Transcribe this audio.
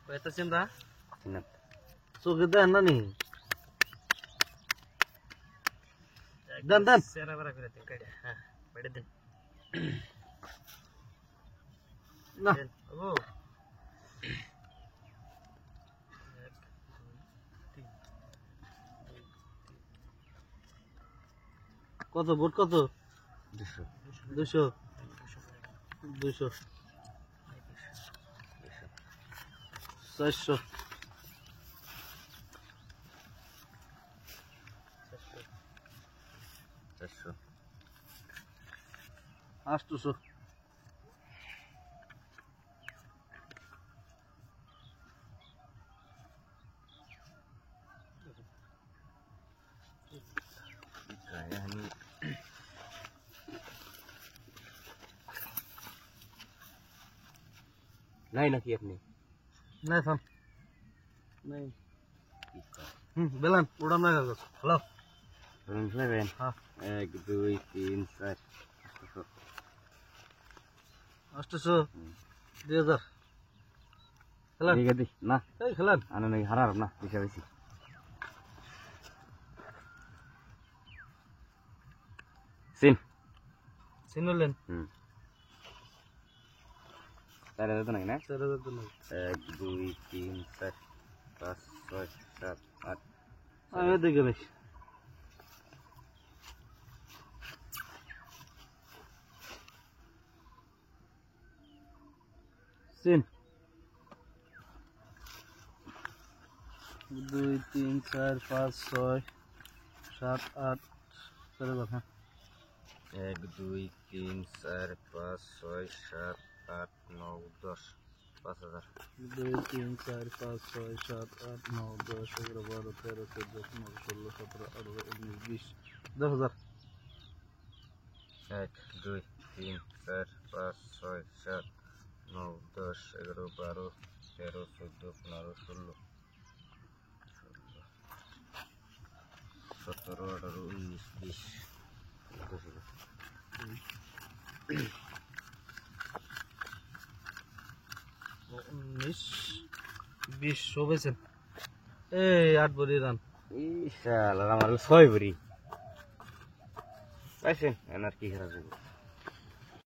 পাইতাছেন না না চোখে দেন না নি দেন দেন সেরা বেরা করে দেন কাইডা হ্যাঁ বাইরে দেন না ও কত ভোট কত 200 200 400 400 800 নাই নাকি আপনি নাই থাম নাই বেলান উড়ান না কাগজ হ্যালো ধরুন ফেলেন হ্যাঁ 1 2 3 4 800 2000 খেলান ঠিক আছে না এই খেলান আনা নাকি হারার না বেশি বেশি সিন চিনলেন তাহলে তো নাকি না 4000 তো নাই 1 2 3 4 5 6 7 8 আমি দেখে নাই চিন 2 3 4 5 6 7 8 4000 হ্যাঁ 1 2 3 4 5 6 7 8 9 10 5000 2 3 4 5 6 7 8 9 10 11 12 13 14 15 16 17 18 19 20 10000 1 2 3 4 5 6 7 9 10 11 12 13 14 15 16 17 18 19 20 19 20 শোবেছেন এই 8 বড়ি রান ইশাআল্লাহ আমার 6 ভরি পাইছেন এনার কি খারাপ